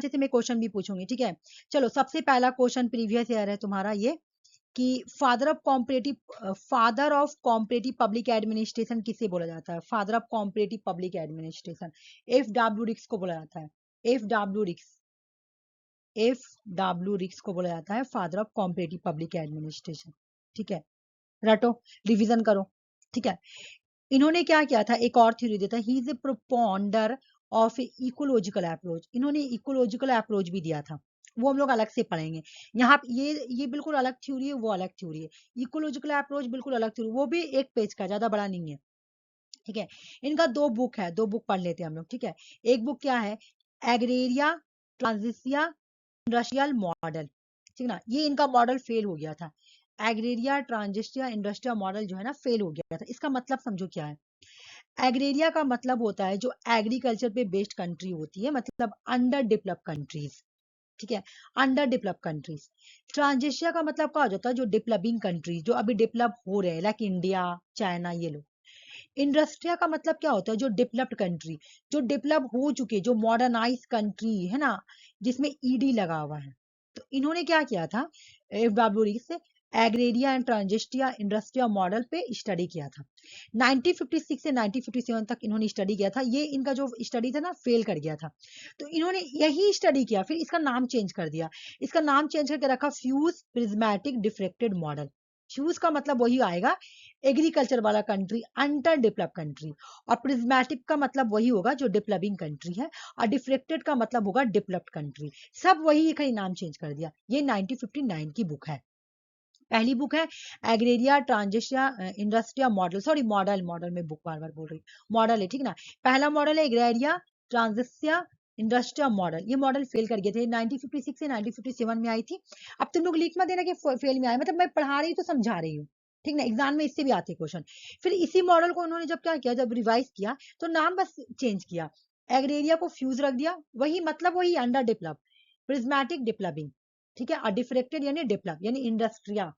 से मैं क्वेश्चन भी पूछूंगी, ठीक है। चलो सबसे पहला क्वेश्चन प्रीवियस ईयर है तुम्हारा ये कि father of comparative public administration किसे बोला जाता है? Father of comparative public administration F.W. रिक्स को बोला जाता है। F.W. रिक्स को बोला जाता है father of comparative public administration, ठीक है। रटो, रिवीजन करो, ठीक है। इन्होंने क्या किया था, एक और थ्योरी देता है, he is a proponder of ecological approach. इन्होंने इकोलॉजिकल अप्रोच भी दिया था, वो हम लोग अलग से पढ़ेंगे। यहाँ ये बिल्कुल अलग थ्योरी है, वो अलग थ्योरी है। इकोलॉजिकल अप्रोच बिल्कुल अलग थ्योरी, वो भी एक पेज का, ज्यादा बड़ा नहीं है, ठीक है। इनका 2 बुक है, 2 बुक पढ़ लेते हैं हम लोग, ठीक है। एक बुक क्या है, एग्रेरिया ट्रांजिशिया इंडस्ट्रियल मॉडल, ठीक ना। ये इनका मॉडल फेल हो गया था, एग्रेरिया ट्रांजिशिया इंडस्ट्रियल मॉडल जो है ना फेल हो गया था। इसका मतलब समझो क्या है। एग्रेरिया का मतलब होता है जो एग्रीकल्चर पे बेस्ड कंट्री होती है, मतलब अंडर डेवलप कंट्रीज, ठीक है, अंडर डेवलप कंट्रीज। ट्रांजिशिया का मतलब क्या हो जाता है, जो डेवलपिंग कंट्रीज, जो अभी डेवलप हो रहे हैं, लाइक इंडिया, चाइना, ये लोग। इंडस्ट्रिया का मतलब क्या होता है, जो डेवलप्ड कंट्री, जो डेवलप हो चुके, जो मॉडर्नाइज कंट्री है ना, जिसमें ईडी लगा हुआ है। तो इन्होंने क्या किया था, F.W. से एग्रेरिया एंड ट्रांजिस्टिया इंडस्ट्रिया मॉडल पे स्टडी किया था। 1956 से 1957 तक इन्होंने स्टडी किया था। ये इनका जो स्टडी था ना फेल कर गया था, तो इन्होंने यही स्टडी किया, फिर इसका नाम चेंज कर दिया। इसका नाम चेंज करके रखा fuse prismatic diffracted model. Fuse का मतलब वही आएगा, एग्रीकल्चर वाला कंट्री, अंडर डेवलप कंट्री। और प्रिज्मेटिक का मतलब वही होगा जो डेवलपिंग कंट्री है, और डिफ्रेक्टेड का मतलब होगा डेवलप्ड कंट्री। सब वही, कहीं नाम चेंज कर दिया। ये 1959 की बुक है, पहली बुक है एग्रेरिया ट्रांजिशिया इंडस्ट्रिया मॉडल, सॉरी मॉडल में बुक बार बार बोल रही, मॉडल है, ठीक ना। पहला मॉडल है एग्रेरिया ट्रांजिशिया इंडस्ट्रिया मॉडल। ये मॉडल फेल कर गए थे, 1956 से 1957 में आई थी। अब तुम लोग लिख मत देना कि फेल में आया, मतलब मैं पढ़ा रही हूँ तो समझा रही हूँ, ठीक ना। एग्जाम में इससे भी आते क्वेश्चन। फिर इसी मॉडल को उन्होंने जब क्या किया, जब रिवाइज किया, तो नाम बस चेंज किया, एग्रेरिया को फ्यूज रख दिया, वही मतलब वही अंडर डेवलप, प्रिज्मेटिक डेवलपिंग, ठीक है। और डिफ्रेक्टेड यानी डेवलप यानी इंडस्ट्रिया,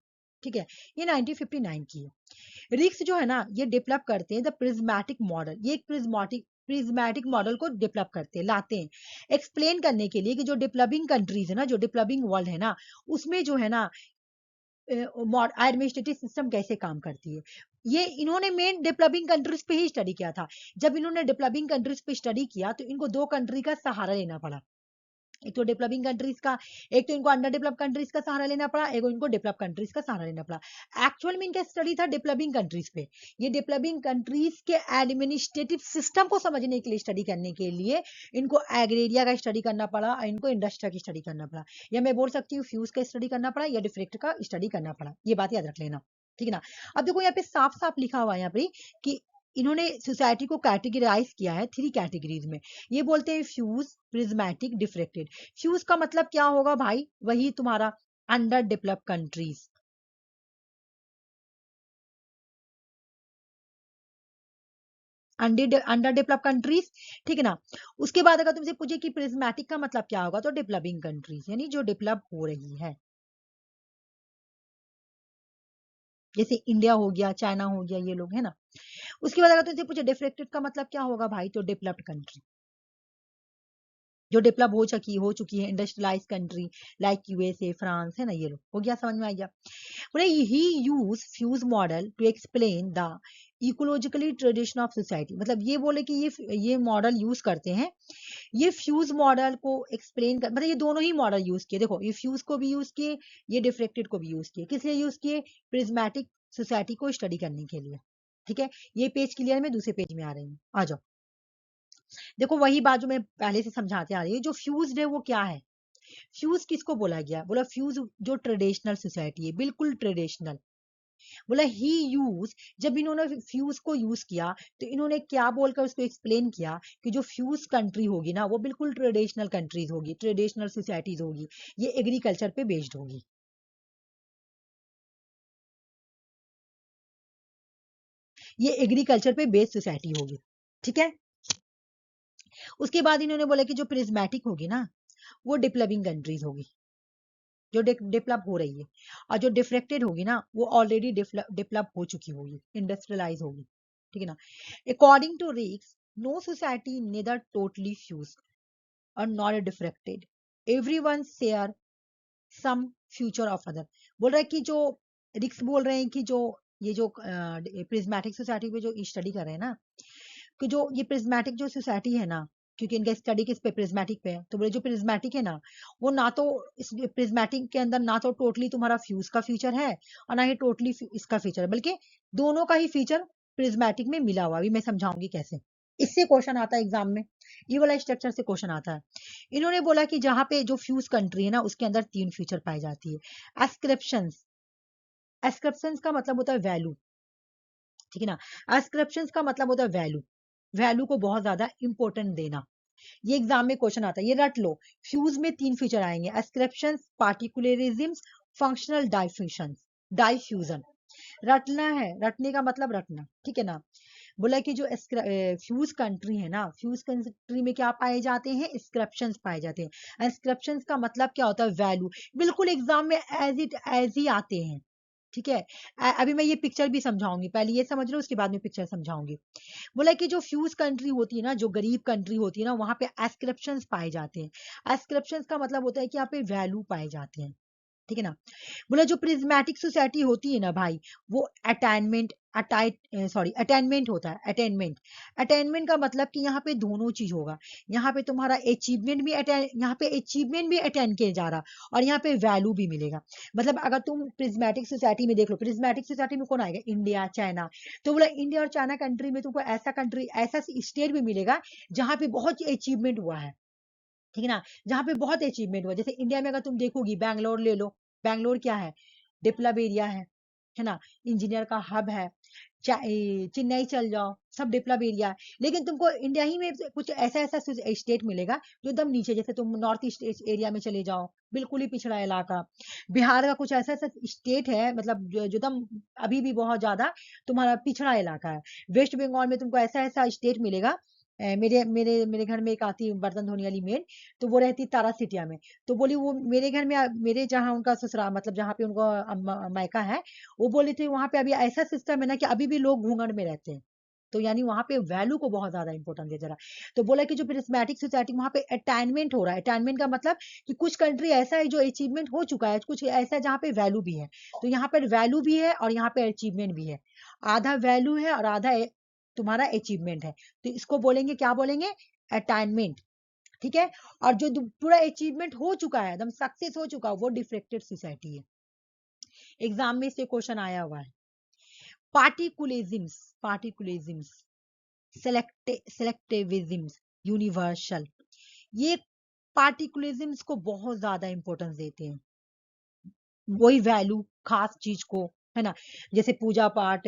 ठीक है। ये 1959 की है। रिक्स जो है ना, ये डेवलप करते हैं द प्रिज्मेटिक मॉडल। ये एक प्रिज्मेटिक मॉडल को डेवलप करते हैं, लाते हैं, एक्सप्लेन करने के लिए कि जो डेवलपिंग कंट्रीज है ना, जो डेवलपिंग वर्ल्ड है ना, उसमें जो है ना एडमिनिस्ट्रेटिव सिस्टम कैसे काम करती है। ये इन्होंने मेन डेवलपिंग कंट्रीज पे ही स्टडी किया था। जब इन्होंने डेवलपिंग कंट्रीज पे स्टडी किया, तो इनको 2 कंट्री का सहारा लेना पड़ा। एक तो डेवलपिंग कंट्रीज का, एक तो इनको अंडर डेवलप कंट्रीज का सहारा लेना पड़ा, एक इनको डेवलप कंट्रीज का सहारा लेना पड़ा। एक्चुअल में इनका स्टडी था डेवलपिंग कंट्रीज पे। ये डेवलपिंग कंट्रीज के एडमिनिस्ट्रेटिव सिस्टम को समझने के लिए, स्टडी करने के लिए इनको एग्रेरिया का स्टडी करना पड़ा, इनको इंडस्ट्रिया की स्टडी करना पड़ा, या मैं बोल सकती हूँ फ्यूज का स्टडी करना पड़ा, या डिफ्रेक्ट का स्टडी करना पड़ा। ये बात याद रख लेना, ठीक है ना। अब देखो यहाँ पे साफ साफ लिखा हुआ है यहाँ पे कि इन्होंने सोसाइटी को कैटेगराइज किया है 3 कैटेगरीज में। ये बोलते हैं फ्यूज, प्रिज्मेटिक, डिफ्रेक्टेड। फ्यूज का मतलब क्या होगा भाई, वही तुम्हारा under develop countries, under develop countries, ठीक है ना। उसके बाद अगर तुमसे पूछे कि प्रिज्मेटिक का मतलब क्या होगा, तो डेवलपिंग कंट्रीज यानी जो डेवलप हो रही है, जैसे इंडिया हो गया, चाइना हो गया, ये लोग है ना। उसके बाद अगर तुमसे पूछे डिफ्रेक्टेड का मतलब क्या होगा भाई, तो डेवलप्ड कंट्री, जो डेवलप हो चुकी है industrialise country, like USA, France, है ना, ये लोग। हो गया, समझ में आ गया। बोले he use fused model to explain the ecologically tradition of society. मतलब ये बोले कि ये मॉडल यूज करते हैं, ये फ्यूज मॉडल को एक्सप्लेन कर, मतलब ये दोनों ही मॉडल यूज किए। देखो, ये फ्यूज को भी यूज किए, ये डिफ्रेक्टेड को भी यूज किए। किस लिए यूज किए, प्रिज्मेटिक सोसाइटी को स्टडी करने के लिए, ठीक है। ये पेज क्लियर, में दूसरे पेज में आ रही हूँ, आ जाओ। देखो वही बात जो मैं पहले से समझाते आ रही हूँ, जो फ्यूज्ड है वो क्या है। फ्यूज किसको बोला गया, बोला फ्यूज जो ट्रेडिशनल सोसाइटी है, बिल्कुल ट्रेडिशनल। बोला ही यूज, जब इन्होंने फ्यूज को यूज किया, तो इन्होंने क्या बोलकर उसको एक्सप्लेन किया कि जो फ्यूज कंट्री होगी ना, वो बिल्कुल ट्रेडिशनल कंट्रीज होगी, ट्रेडिशनल सोसाइटीज होगी, ये एग्रीकल्चर पे बेस्ड होगी। ये एग्रीकल्चर पे बेस्ड सोसाइटी होगी, ठीक है। उसके बाद इन्होंने बोला कि जो प्रिज्मेटिक होगी ना, वो डेवलपिंग कंट्रीज होगी, जो डेवलप हो रही है। और जो डिफ्रेक्टेड होगी ना, वो ऑलरेडी डेवलप हो चुकी होगी, इंडस्ट्रियलाइज होगी, ठीक है ना। According to Riggs, no society neither totally fused और not diffracted everyone share some feature of other. बोल रहा है कि जो रिक्स बोल रहे हैं कि जो ये जो प्रिज्मेटिक सोसाइटी पे जो स्टडी कर रहे हैं ना, कि जो ये प्रिज्मेटिक जो सोसाइटी है ना, क्योंकि इनका स्टडी किस पे, प्रिज्मेटिक पे है, तो बोले जो प्रिज्मेटिक है ना, वो ना तो इस प्रिज्मेटिक के अंदर ना तो टोटली तुम्हारा फ्यूज का फीचर है और ना ही टोटली इसका फीचर है, बल्कि दोनों का ही फीचर प्रिज्मेटिक में मिला हुआ। अभी मैं समझाऊंगी कैसे। इससे क्वेश्चन आता है एग्जाम में, ये वाला स्ट्रक्चर से क्वेश्चन आता है। इन्होंने बोला कि जहां पे जो फ्यूज कंट्री है ना, उसके अंदर 3 फीचर पाई जाती है। एस्क्रिप्शंस, एस्क्रिप्शंस का मतलब होता है वैल्यू, ठीक है ना। एस्क्रिप्शंस का मतलब होता है वैल्यू, वैल्यू को बहुत ज्यादा इंपॉर्टेंट देना। ये एग्जाम में क्वेश्चन आता है, ये रट लो। फ्यूज में 3 फीचर आएंगे, एस्क्रिप्शंस, पार्टिकुलरिज्म्स, फंक्शनल डाइफ्यूजन। डाइफ्यूजन रटना है, रटने का मतलब रटना, ठीक है ना। बोला कि जो फ्यूज कंट्री है ना, फ्यूज कंट्री में क्या पाए जाते हैं, इंस्क्रिप्शंस पाए जाते हैं। इंस्क्रिप्शंस का मतलब क्या होता है, वैल्यू। बिल्कुल एग्जाम में एज ही आते हैं, ठीक है। अभी मैं ये पिक्चर भी समझाऊंगी, पहले ये समझ लो उसके बाद में पिक्चर समझाऊंगी। बोला कि जो फ्यूज कंट्री होती है ना, जो गरीब कंट्री होती है ना, वहां पे एस्क्रिप्शंस पाए जाते हैं। एस्क्रिप्शंस का मतलब होता है कि यहाँ पे वैल्यू पाए जाते हैं, ठीक है ना। बोला जो प्रिज्मेटिक सोसाइटी होती है ना भाई, वो अटेनमेंट अटेनमेंट होता है। अटेनमेंट, अटेनमेंट का मतलब कि यहाँ पे दोनों चीज होगा। यहाँ पे तुम्हारा अचीवमेंट भी यहाँ पे अचीवमेंट भी अटेन किया जा रहा, और यहाँ पे वैल्यू भी मिलेगा। मतलब अगर तुम प्रिज्मेटिक सोसाइटी में देख लो, प्रिज्मेटिक सोसाइटी में कौन आएगा, इंडिया, चाइना। तो बोला इंडिया और चाइना कंट्री में तुमको ऐसा कंट्री, ऐसा स्टेट भी मिलेगा जहाँ पे बहुत अचीवमेंट हुआ है, ठीक है ना। जहाँ पे बहुत अचीवमेंट हुआ, जैसे इंडिया में अगर तुम देखोगी, बैंगलोर ले लो। बैंगलोर क्या है, डेवलप एरिया है ना, इंजीनियर का हब है। चेन्नई चल जाओ, सब डेवलप एरिया है। लेकिन तुमको इंडिया ही में कुछ ऐसा ऐसा स्टेट मिलेगा जो एकदम नीचे, जैसे तुम नॉर्थ ईस्ट एरिया में चले जाओ, बिल्कुल ही पिछड़ा इलाका। बिहार का कुछ ऐसा ऐसा स्टेट है, मतलब जो एकदम अभी भी बहुत ज्यादा तुम्हारा पिछड़ा इलाका है। वेस्ट बंगाल में तुमको ऐसा ऐसा स्टेट मिलेगा। मेरे मेरे मेरे घर में एक आती है बर्तन धोने वाली मेड, तो वो रहती तारा सिटिया में। तो बोली वो मेरे घर में, मेरे जहाँ उनका ससुराल, मतलब जहाँ पे उनका मायका है, वो बोली थी वहां पे अभी ऐसा सिस्टम है ना कि अभी भी लोग घूंघट में रहते हैं। तो यानी वहां पे वैल्यू को बहुत ज्यादा इंपॉर्टेंस दिया जा रहा है। तो बोला कि जो प्रिज्मेटिक सोसाइटी, वहां पे अटेनमेंट हो रहा है। अटेनमेंट का मतलब कि कुछ कंट्री ऐसा है जो अचीवमेंट हो चुका है, कुछ ऐसा है जहाँ पे वैल्यू भी है। तो यहाँ पर वैल्यू भी है और यहाँ पे अचीवमेंट भी है। आधा वैल्यू है और आधा तुम्हारा अचीवमेंट है। तो इसको बोलेंगे, क्या बोलेंगे, अटेनमेंट, ठीक है। और जो पूरा अचीवमेंट हो चुका है, एकदम सक्सेस हो चुका है, वो डिफ्रेक्टेड सोसाइटी है। एग्जाम में से क्वेश्चन आया हुआ है। पार्टिकुलिज्म्स, पार्टिकुलिज्म्स, सेलेक्टिविज्म्स, यूनिवर्सल। ये पार्टिकुलिज्म्स को बहुत ज्यादा इंपॉर्टेंस देते हैं, वही वैल्यू, खास चीज को, है ना। जैसे पूजा पाठ,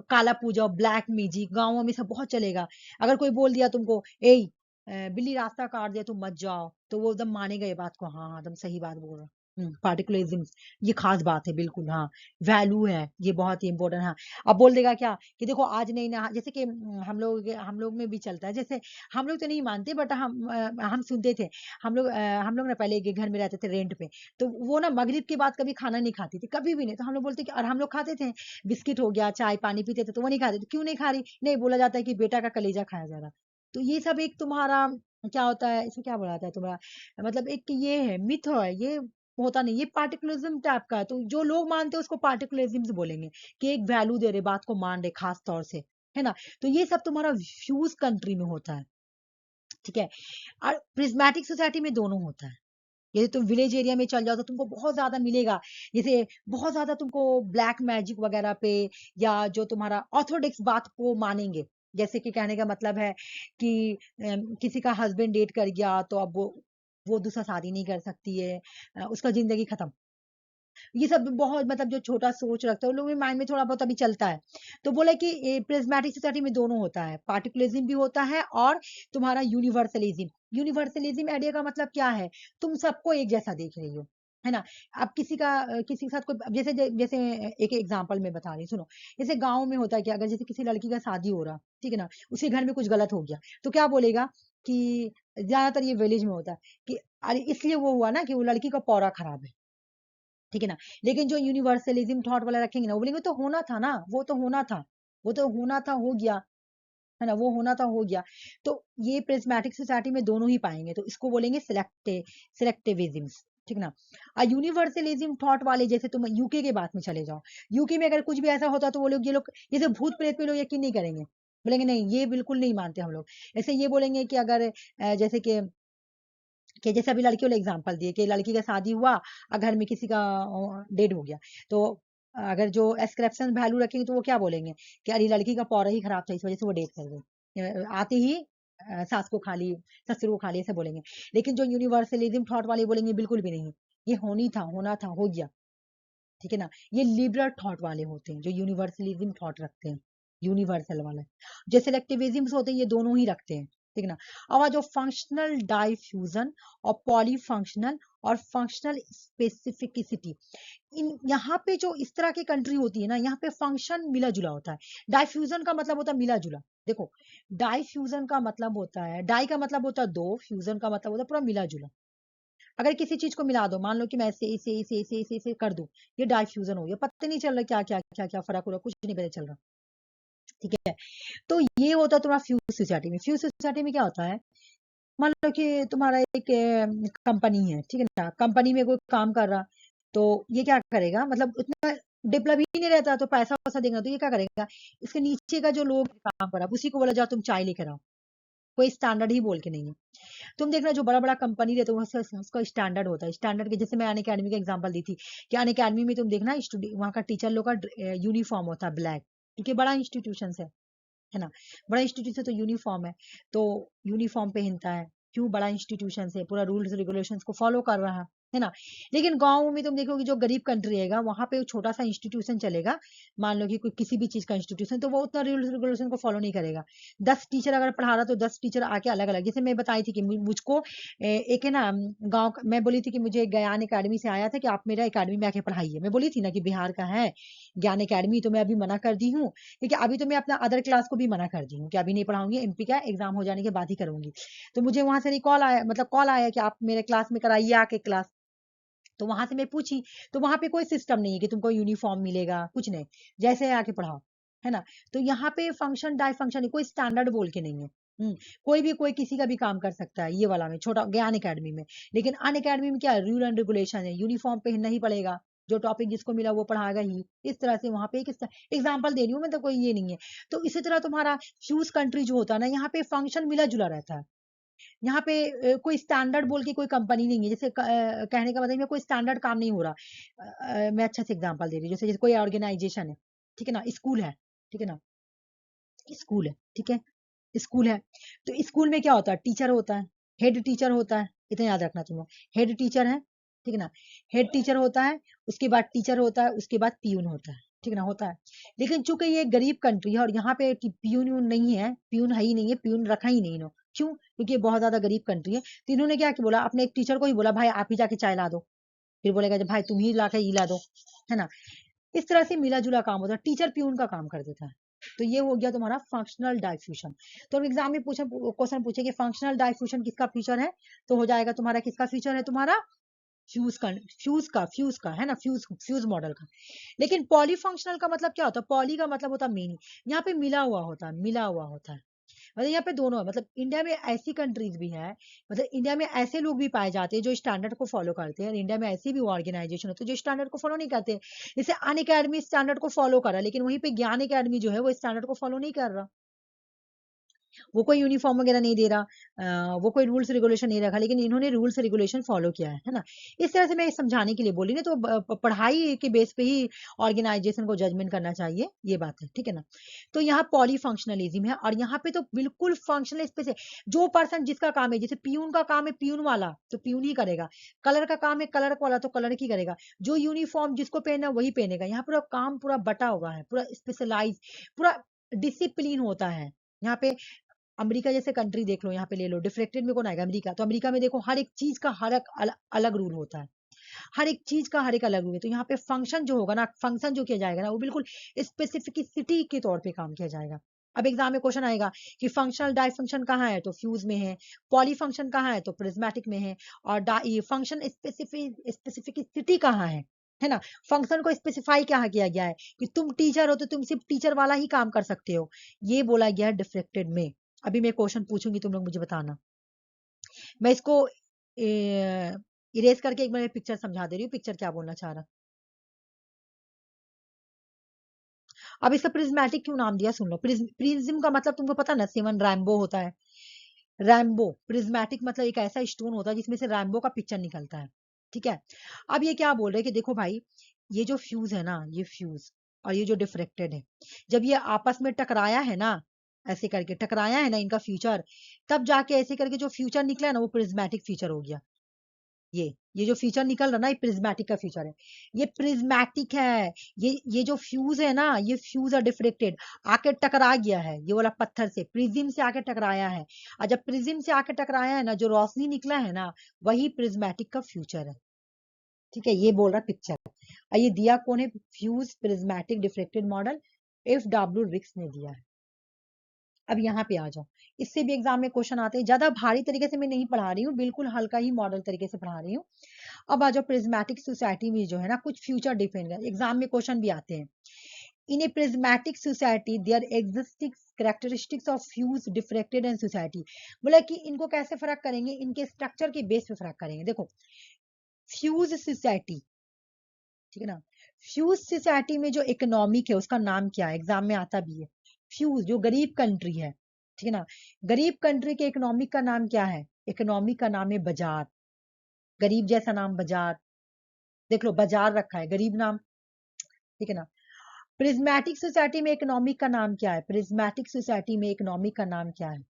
काला पूजा, ब्लैक मैजिक गांवों में सब बहुत चलेगा। अगर कोई बोल दिया तुमको, ए बिल्ली रास्ता काट दिया तुम मत जाओ, तो वो एकदम मानेगा ये बात को, हाँ हाँ एकदम सही बात बोल रहा। पार्टिकुलरिज्म, ये खास बात है बिल्कुल, हाँ। वैल्यू है, ये बहुत ही इंपॉर्टेंट है। अब बोल देगा क्या कि देखो आज नहीं ना, जैसे कि हम लोग में भी चलता है। जैसे हम लोग तो नहीं मानते, बट हम सुनते थे। हम लोग ना पहले एक घर में रहते थे रेंट पे। तो वो ना मगरिब के बाद कभी खाना नहीं खाती थी, कभी भी नहीं। तो हम लोग बोलते कि, और हम लोग खाते थे, बिस्किट हो गया, चाय पानी पीते थे, तो वो नहीं खाते। तो क्यों नहीं खा रही, नहीं बोला जाता है कि बेटा का कलेजा खाया जा रहा। तो ये सब एक तुम्हारा क्या होता है, इसे क्या बोला जाता है तुम्हारा, मतलब एक ये है, मिथ है ये, होता नहीं। ये पार्टिकुलरिज्म टाइप का है। तो जो लोग मानते हैं उसको पार्टिकुलरिज्म बोलेंगे, कि एक वैल्यू दे रहे, बात को मान रहे खास तौर से, है ना। तो ये सब तुम्हारा फ्यूज कंट्री में होता है, ठीक है। और प्रिज्मेटिक सोसाइटी में दोनों होता है। जैसे तुम विलेज एरिया में चल जाओ तो तुमको बहुत ज्यादा मिलेगा। जैसे बहुत ज्यादा तुमको ब्लैक मैजिक वगैरह पे, या जो तुम्हारा ऑर्थोडॉक्स बात को मानेंगे। जैसे कि कहने का मतलब है कि किसी का हस्बैंड डेट कर गया, तो अब वो दूसरा शादी नहीं कर सकती है, उसका जिंदगी खत्म। ये सब बहुत, मतलब जो छोटा सोच रखता है उन लोगों के माइंड में थोड़ा बहुत अभी चलता है। तो बोला कि प्रिज्मेटिक सोसाइटी में दोनों होता है, पार्टिकुलरिज्म भी होता है और तुम्हारा यूनिवर्सलिज्म। यूनिवर्सलिज्म आइडिया का मतलब क्या है, तुम सबको एक जैसा देख रही हो, है ना। अब किसी के साथ कोई, जैसे जैसे एक एग्जांपल मैं बता रही, सुनो। जैसे गांव में होता है कि अगर जैसे किसी लड़की का शादी हो रहा, ठीक है ना, उसके घर में कुछ गलत हो गया, तो क्या बोलेगा कि, ज्यादातर ये विलेज में होता है कि अरे इसलिए वो हुआ ना कि वो लड़की का पौरा खराब है, ठीक है ना। लेकिन जो यूनिवर्सलिज्म थॉट वाला रखेंगे ना, वो बोलेंगे तो होना था ना, वो तो होना था, वो तो होना था, हो गया, है ना, वो होना था, हो गया। तो ये प्रिज्मेटिक सोसाइटी में दोनों ही पाएंगे, तो इसको बोलेंगे सिलेक्टिविज्म, ठीक ना। यूनिवर्सलिज्म थॉट वाले, जैसे तुम यूके के बात में चले जाओ, यूके में अगर कुछ भी ऐसा होता तो वो लोग, ये लोग जैसे भूत प्रेत पे लोग यकीन नहीं करेंगे, बोलेंगे नहीं ये बिल्कुल नहीं मानते हम लोग। ऐसे ये बोलेंगे कि अगर जैसे कि जैसे अभी लड़कियों ने एग्जांपल दिए कि लड़की का शादी हुआ और घर में किसी का डेड हो गया, तो अगर जो एस्क्रिप्शन वैल्यू रखेंगे तो वो क्या बोलेंगे कि अरे लड़की का पौरा ही खराब था, इस वजह से वो डेट कर गई, आते ही सास को खा ली, ससुर को खा ली, ऐसे बोलेंगे। लेकिन जो यूनिवर्सलिज्म थॉट वाले बोलेंगे बिल्कुल भी नहीं, ये होनी था, होना था, हो गया, ठीक है ना। ये लिबरल थॉट वाले होते हैं जो यूनिवर्सलिज्म थॉट रखते हैं, यूनिवर्सल वाले। जो सिलेक्टिविज्म होते हैं ये दोनों ही रखते हैं, ठीक है ना। अब जो फंक्शनल डाइफ्यूजन और पॉलीफंक्शनल और फंक्शनल स्पेसिफिसिटी, इन यहाँ पे जो इस तरह की कंट्री होती है ना, यहाँ पे फंक्शन मिला जुला होता है। डाइफ्यूजन का मतलब होता है मिला जुला। देखो, डाइफ्यूजन का मतलब होता है, डाई का मतलब होता है दो, फ्यूजन का मतलब होता है पूरा मिला जुला। अगर किसी चीज को मिला दो, मान लो कि मैं इसे कर दूं, ये डाइफ्यूजन हो गया, पता नहीं चल रहा क्या क्या क्या क्या फर्क हो रहा, कुछ नहीं पता चल रहा, ठीक है। तो ये होता है तुम्हारा फ्यूज सोसाइटी में। फ्यूज सोसाइटी में क्या होता है, मान लो कि तुम्हारा एक कंपनी है, ठीक है ना, कंपनी में कोई काम कर रहा, तो ये क्या करेगा, मतलब उतना डेवलप ही नहीं रहता, तो पैसा वैसा देगा, तो ये क्या करेगा, इसके नीचे का जो लोग काम कर रहा है उसी को बोला जाओ तुम चाय लेकर आओ, कोई स्टैंडर्ड ही बोल के नहीं है। तुम देखना जो बड़ा बड़ा कंपनी रहता है उसका स्टैंडर्ड होता है, स्टैंडर्ड के जैसे मैं अन अकेडमी का एग्जांपल दी थी कि अन अकेडमी में तुम देखना स्टूडेंट वहाँ का टीचर लोग का यूनिफॉर्म होता है ब्लैक, क्योंकि बड़ा इंस्टीट्यूशन है ना, बड़ा इंस्टीट्यूशन तो यूनिफॉर्म है, तो यूनिफॉर्म पहनता है, क्यों, बड़ा इंस्टीट्यूशन से पूरा रूल्स रेगुलेशंस को फॉलो कर रहा है ना। लेकिन गांव में तुम देखोगे जो गरीब कंट्री है वहां पे छोटा सा इंस्टीट्यूशन चलेगा, मान लो कि कोई किसी भी चीज का इंस्टीट्यूशन, तो वो उतना रूल्स रेगुलेशन को फॉलो नहीं करेगा। 10 टीचर अगर पढ़ा रहा तो 10 टीचर आके अलग अलग, जैसे मैं बताई थी कि मुझको एक है ना गाँव, मैं बोली थी कि मुझे ज्ञान अकेडमी से आया था कि आप मेरा अकेडमी में आके पढ़ाइए, मैं बोली थी ना कि बिहार का है ज्ञान अकेडमी, तो मैं अभी मना कर दी हूँ, क्योंकि अभी तो मैं अपना अदर क्लास को भी मना कर दी हूँ कि अभी नहीं पढ़ाऊंगी, एमपी का एग्जाम हो जाने के बाद ही करूंगी। तो मुझे वहां से नहीं कॉल आया, मतलब कॉल आया कि आप मेरे क्लास में कराइए आके क्लास, तो वहां से मैं पूछी, तो वहां पे कोई सिस्टम नहीं है कि तुमको यूनिफॉर्म मिलेगा, कुछ नहीं, जैसे आके पढ़ाओ, है ना। तो यहाँ पे फंक्शन डाई फंक्शन कोई स्टैंडर्ड बोल के नहीं है। कोई भी कोई किसी का भी काम कर सकता है, ये वाला में छोटा ज्ञान अकेडमी में। लेकिन अन अकेडमी में क्या है, रूल एंड रेगुलेशन है, यूनिफॉर्म पहनना ही पड़ेगा, जो टॉपिक जिसको मिला वो पढ़ाएगा ही, इस तरह से वहां पे एक एग्जाम्पल दे रही हूँ मैं, तो कोई ये नहीं है। तो इसी तरह तुम्हारा फ्यूज कंट्री जो होता है ना, यहाँ पे फंक्शन मिला जुला रहता है। यहाँ पे कोई स्टैंडर्ड बोल के कोई कंपनी नहीं है, जैसे कहने का मतलब है कोई स्टैंडर्ड काम नहीं हो रहा। मैं अच्छा से एग्जांपल दे रही हूँ, जैसे कोई ऑर्गेनाइजेशन है, ठीक है ना, स्कूल है, ठीक है ना, स्कूल है, ठीक है, स्कूल है, तो स्कूल में क्या होता है, टीचर होता है, हेड टीचर होता है, इतना याद रखना तुम लोग, हेड टीचर है, ठीक है ना, हेड टीचर होता है, उसके बाद टीचर होता है, उसके बाद पियून होता है, ठीक है ना, होता है। लेकिन चूंकि ये गरीब कंट्री है और यहाँ पे पियून नहीं है, पियून है ही नहीं है, पियून रखा ही नहीं इन्होंने, क्यों, क्योंकि ये बहुत ज्यादा गरीब कंट्री है, तो इन्होंने क्या बोला, अपने एक टीचर को ही बोला भाई आप ही जाके चाय ला दो, फिर बोलेगा भाई तुम ही ला के ही ला दो, है ना। इस तरह से मिला जुला काम होता है, टीचर प्यून का काम कर देता है। तो ये हो गया तुम्हारा फंक्शनल डाइफ्यूजन। तो एग्जाम में पूछे क्वेश्चन पूछे कि फंक्शनल डाइफ्यूजन किसका फीचर है, तो हो जाएगा तुम्हारा किसका फीचर है, तुम्हारा फ्यूज का है ना, फ्यूज मॉडल का। लेकिन पॉलीफंक्शनल का मतलब क्या होता है, पॉली का मतलब होता है मेनी, यहाँ पे मिला हुआ होता है, मिला हुआ होता है, मतलब यहाँ पे दोनों है। मतलब इंडिया में ऐसी कंट्रीज भी है, मतलब इंडिया में ऐसे लोग भी पाए जाते हैं जो स्टैंडर्ड को फॉलो करते हैं, और इंडिया में ऐसी भी ऑर्गेनाइजेशन होती है जो स्टैंडर्ड को फॉलो नहीं करते हैं। जैसे अन अकेडमी स्टैंडर्ड को फॉलो कर रहा है, लेकिन वहीं पे ज्ञान अकेडमी जो है वो स्टैंडर्ड को फॉलो नहीं कर रहा, वो कोई यूनिफॉर्म वगैरह नहीं दे रहा, वो कोई रूल्स रेगुलेशन नहीं रखा, लेकिन इन्होंने रूल्स रेगुलेशन फॉलो किया है ना। इस तरह से मैं समझाने के लिए बोली ना, तो पढ़ाई के बेस पे ही ऑर्गेनाइजेशन को जजमेंट करना चाहिए, ये बात है, ठीक है ना। तो यहाँ पॉलीफंक्शनलिज्म है, और यहाँ पे तो बिल्कुल फंक्शनल स्पेस है, जो पर्सन जिसका काम है, जैसे पियून का काम है पियून वाला तो पियून ही करेगा, कलर का काम है कलर वाला तो कलर की करेगा, जो यूनिफॉर्म जिसको पहनना वही पहनेगा। यहाँ पूरा काम पूरा बटा हुआ है, पूरा स्पेशलाइज, पूरा डिसिप्लिन होता है यहाँ पे। अमेरिका जैसे कंट्री देख लो, यहाँ पे ले लो, डिफरेंटेड में कौन आएगा, अमेरिका। तो अमेरिका में देखो हर एक चीज का हर एक अलग रूल होता है, हर एक चीज का हर एक अलग रूल है। तो यहाँ पे फंक्शन जो होगा ना, फंक्शन जो किया जाएगा ना, वो बिल्कुल स्पेसिफिसिटी के तौर पे काम किया जाएगा। अब एग्जाम में क्वेश्चन आएगा कि फंक्शनल डाई फंक्शन कहाँ है, तो फ्यूज में है, पॉली फंक्शन कहाँ है, तो प्रिज्मेटिक में है, और फंक्शन स्पेसिफिसिटी कहाँ है, है ना। फंक्शन को स्पेसिफाई क्या किया गया है कि तुम टीचर हो तो तुम सिर्फ टीचर वाला ही काम कर सकते हो, ये बोला गया है डिफ्रेक्टेड में। अभी मैं क्वेश्चन पूछूंगी, तुम लोग मुझे बताना। मैं इसको इरेज करके एक बार पिक्चर समझा दे रही हूँ, पिक्चर क्या बोलना चाह रहा। अब इसका प्रिज्मेटिक क्यों नाम दिया, सुन लो। प्रिज्म का मतलब तुमको पता ना, सेवन रैम्बो होता है। रैम्बो, प्रिज्मेटिक मतलब एक ऐसा स्टोन होता है जिसमें से रैम्बो का पिक्चर निकलता है, ठीक है। अब ये क्या बोल रहे हैं कि देखो भाई, ये जो फ्यूज है ना, ये फ्यूज और ये जो डिफ्रेक्टेड है, जब ये आपस में टकराया है ना, ऐसे करके टकराया है ना इनका फ्यूचर, तब जाके ऐसे करके जो फ्यूचर निकला है ना, वो प्रिज्मेटिक फ्यूचर हो गया। ये जो फीचर निकल रहा ना, ये प्रिज्मेटिक का फीचर है, ये प्रिज्मेटिक है। ये जो फ्यूज है ना, ये फ्यूज है डिफ्रेक्टेड, आके टकरा गया है ये वाला पत्थर से, प्रिज्म से आके टकराया है। और जब प्रिज्म से आके टकराया है ना, जो रोशनी निकला है ना, वही प्रिज्मेटिक का फ्यूचर है, ठीक है। ये बोल रहा पिक्चर। और ये दिया कौन है, fuse prismatic diffracted model, F.W. रिक्स ने दिया है। अब यहाँ पे आ जाओ, इससे भी एग्जाम में क्वेश्चन आते हैं, ज्यादा भारी तरीके से मैं नहीं पढ़ा रही हूँ, बिल्कुल हल्का ही मॉडल तरीके से पढ़ा रही हूँ। अब आ जाओ, प्रिज्मेटिक सोसाइटी में जो है ना, कुछ फ्यूचर डिफेंड है, एग्जाम में क्वेश्चन भी आते हैं। In a prismatic society their existing characteristics of fused diffracted and society. बोला कि इनको कैसे फर्क करेंगे, इनके स्ट्रक्चर के बेस पे फर्क करेंगे। देखो, फ्यूज सोसाइटी, ठीक है ना, फ्यूज सोसाइटी में जो इकोनॉमिक है उसका नाम क्या है, एग्जाम में आता भी है। फ्यूज जो गरीब कंट्री है, ठीक है ना, गरीब कंट्री के इकोनॉमिक का नाम क्या है, इकोनॉमिक का नाम है बाजार। गरीब जैसा नाम बाजार, देख लो बाजार रखा है, गरीब नाम, ठीक है ना। प्रिज्मेटिक सोसाइटी में इकोनॉमिक का नाम क्या है, प्रिज्मेटिक सोसाइटी में इकोनॉमिक का नाम क्या है,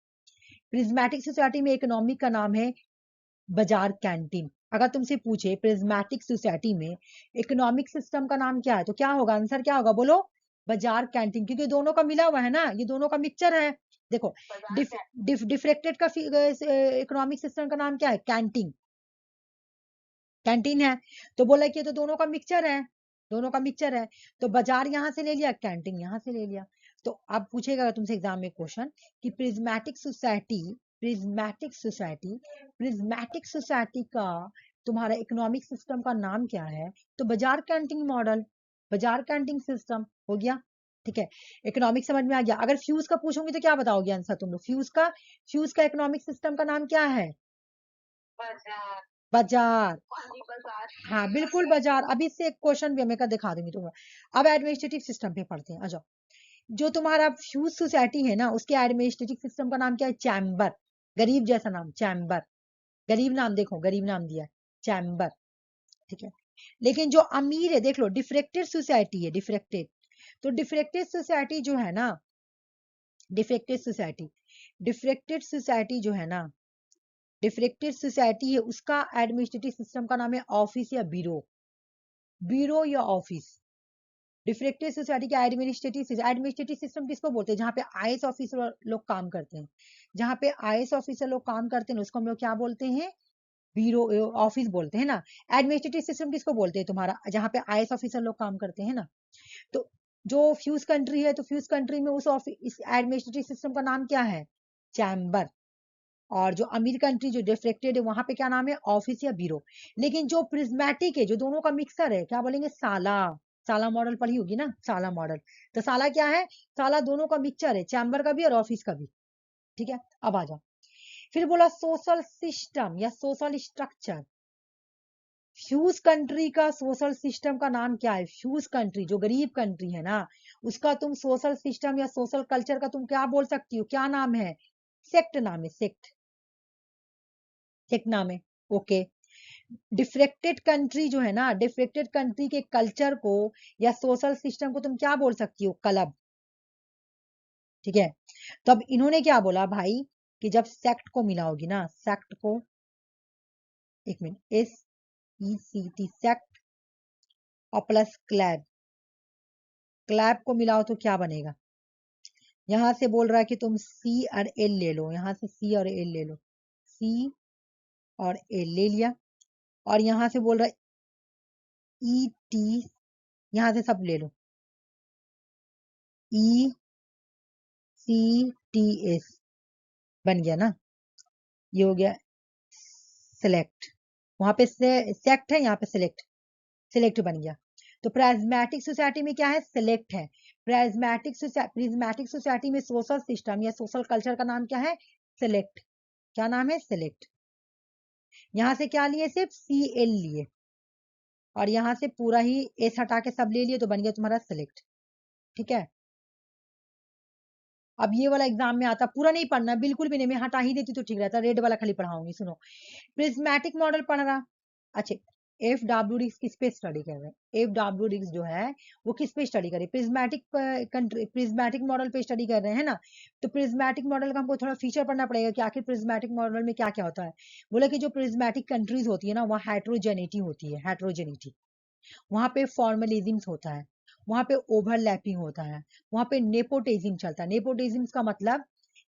प्रिज्मेटिक सोसाइटी में इकोनॉमिक का नाम है बाजार कैंटीन। अगर तुमसे पूछे प्रिज्मेटिक सोसाइटी में इकोनॉमिक सिस्टम का नाम क्या है, तो क्या होगा, आंसर क्या होगा, बोलो बाजार कैंटीन, क्योंकि दोनों का मिला हुआ है ना, ये दोनों का मिक्सचर है। देखो, डिफ्रेक्टेड का इकोनॉमिक सिस्टम का नाम क्या है, कैंटीन, कैंटीन है। तो बोला कि ये तो दोनों का मिक्सचर है, दोनों का मिक्सचर है। तो बाजार यहां से ले लिया, कैंटीन यहां से ले लिया। तो अब पूछेगा तुमसे एग्जाम में क्वेश्चन कि prismatic society, prismatic society, prismatic society का तुम्हारा इकोनॉमिक सिस्टम का नाम क्या है, तो बाजार कैंटीन मॉडल, बाजार कैंटीन सिस्टम हो गया, ठीक है। इकोनॉमिक समझ में आ गया। अगर फ्यूज का पूछूंगी तो क्या बताओगे आंसर तुम लोग, फ्यूज का इकोनॉमिक सिस्टम का नाम क्या है, बाजार। हाँ बिल्कुल बाजार। अभी इससे एक क्वेश्चन भी मैं का दिखा दूंगी तुम्हें। अब एडमिनिस्ट्रेटिव सिस्टम पे पढ़ते हैं, आ जाओ। जो तुम्हारा फ्यूज सोसाइटी है ना, उसके एडमिनिस्ट्रेटिव सिस्टम का नाम क्या है, चैम्बर। गरीब जैसा नाम, चैम्बर, गरीब नाम, देखो गरीब नाम दिया है, चैम्बर, ठीक है। लेकिन जो अमीर है, देख लो, डिफ्रेक्टेड सोसाइटी है, डिफ्रेक्टेड, तो डिफ्रेक्टेड सोसाइटी जो है ना, डिफ्रेक्टेड सोसाइटी, डिफ्रेक्टेड सोसाइटी जो है ना, डिफ्रेक्टेड सोसाइटी है, उसका एडमिनिस्ट्रेटिव सिस्टम का नाम है ऑफिस या ब्यूरो, ब्यूरो या ऑफिस। डिफ्रेक्टेड सोसाइटी का एडमिनिस्ट्रेटिव सिस्टम किसको बोलते हैं, जहाँ पे आईएएस ऑफिसर लोग काम करते हैं, जहाँ पे आईएएस ऑफिसर लोग काम करते हैं उसको हम लोग क्या बोलते हैं, ब्यूरो, ऑफिस बोलते हैं ना। एडमिनिस्ट्रेटिव सिस्टम किसको बोलते हैं तुम्हारा, जहाँ पे आईएएस ऑफिसर लोग काम करते हैं ना। तो जो फ्यूज कंट्री है, तो फ्यूज कंट्री में उस ऑफिस, इस एडमिनिस्ट्रेटिव सिस्टम का नाम क्या है, चैम्बर। और जो अमीर कंट्री जो डिफ्रेक्टेड है, वहां पे क्या नाम है, ऑफिस या ब्यूरो। लेकिन जो प्रिज्मेटिक है, जो दोनों का मिक्सर है, क्या बोलेंगे, साला। साला मॉडल पढ़ी होगी ना, साला मॉडल। तो साला क्या है, साला दोनों का मिक्सचर है, चैम्बर का भी और ऑफिस का भी, ठीक है। अब आ जाओ, फिर बोला सोशल सिस्टम या सोशल स्ट्रक्चर। फ्यूज कंट्री का सोशल सिस्टम का नाम क्या है, फ्यूज कंट्री जो गरीब कंट्री है ना, उसका तुम सोशल सिस्टम या सोशल कल्चर का तुम क्या बोल सकती हो, क्या नाम है, सेक्ट नाम है, सेक्ट, सेक्ट नाम है, ओके। डिफ्रेक्टेड कंट्री जो है ना, डिफ्रेक्टेड कंट्री के कल्चर को या सोशल सिस्टम को तुम क्या बोल सकती हो, क्लब, ठीक है। तो अब इन्होंने क्या बोला भाई, कि जब सेक्ट को मिला होगी ना, सेक्ट को, एक मिनट, SECT, सेक्ट और प्लस क्लैब, क्लैब को मिलाओ तो क्या बनेगा, यहां से बोल रहा है कि तुम C और L ले लो, यहां से C और L ले लो, C और L ले लिया। और यहां से बोल रहा है ET, यहां से सब ले लो, ECTS, बन गया ना, ये हो गया सेलेक्ट। वहां पे सेक्ट है, यहाँ पे सेलेक्ट, सिलेक्ट बन गया। तो प्रिज्मेटिक सोसाइटी में क्या है, सिलेक्ट है। प्रिज्मेटिक सोसाइटी में सोशल सिस्टम या सोशल कल्चर का नाम क्या है, सिलेक्ट। क्या नाम है, सिलेक्ट। यहां से क्या लिए, सिर्फ CL लिए, और यहां से पूरा ही एस हटा के सब ले लिए, तो बन गया तुम्हारा सिलेक्ट। ठीक है, अब ये वाला एग्जाम में आता, पूरा नहीं पढ़ना बिल्कुल भी नहीं, मैं हटा ही देती तो ठीक रहता, रेड वाला खाली पढ़ाऊंगी। सुनो, प्रिज्मेटिक मॉडल पढ़ रहा। अच्छा, FW रिग्स किस पे स्टडी कर रहे हैं, FW रिग्स जो है वो किस पे स्टडी करे, प्रिज्मेटिक मॉडल पे स्टडी कर रहे हैं ना। तो प्रिज्मेटिक मॉडल का हमको थोड़ा फीचर पढ़ना पड़ेगा कि आखिर प्रिज्मेटिक मॉडल में क्या क्या होता है। बोला कि जो प्रिज्मेटिक कंट्रीज होती है ना, वहाँ हेट्रोजेनिटी होती है, हेट्रोजेनिटी। वहां पे फॉर्मलिज्म होता है, वहां पे ओवरलैपिंग होता है, वहां पे नेपोटिज्म चलता है। नेपोटिज्म का मतलब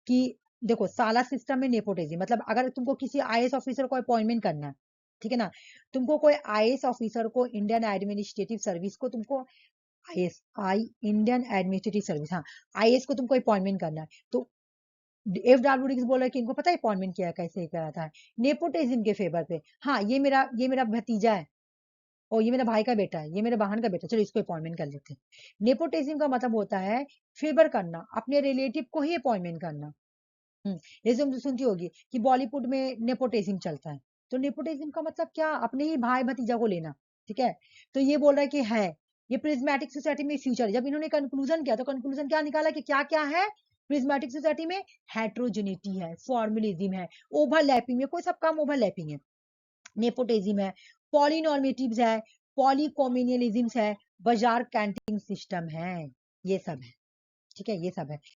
कि देखो, साला सिस्टम में नेपोटिज्म मतलब अगर तुमको किसी IAS ऑफिसर को अपॉइंटमेंट करना है, ठीक है ना, तुमको कोई IAS ऑफिसर को, इंडियन एडमिनिस्ट्रेटिव सर्विस को तुमको इंडियन एडमिनिस्ट्रेटिव सर्विस, हाँ, IAS को तुमको अपॉइंटमेंट करना है, तो FW रिग्स बोल रहे कि इनको पता है अपॉइंटमेंट किया कैसे करा था, नेपोटिज्म के फेवर पे। हाँ, ये मेरा भतीजा है, और ये मेरे भाई का बेटा है, ये मेरे बहन का बेटा है, चलो इसको अपॉइंटमेंट कर लेते हैं। नेपोटिज्म का मतलब होता है फेवर करना, अपने रिलेटिव को ही अपॉइंटमेंट करना। जैसे तुम सुनती होगी कि बॉलीवुड में नेपोटिज्म चलता है, तो नेपोटिज्म का मतलब क्या, अपने ही भाई भतीजा को लेना। ठीक है, तो ये बोल रहा है कि है ये प्रिज्मेटिक सोसाइटी में फ्यूचर। जब इन्होंने कंक्लूजन किया तो कंक्लूजन क्या निकाला कि क्या क्या है प्रिज्मेटिक सोसाइटी में, हेट्रोजेनिटी है, फॉर्मुलिज्म है, ओवरलैपिंग है, कोई सब काम ओवरलैपिंग है, नेपोटिज्म है, पॉलिनॉर्मेटिव्स है, पॉलीकॉम्युनलिज्म है, बाजार कैंटीन सिस्टम है, ये सब है। ठीक है, ये सब है।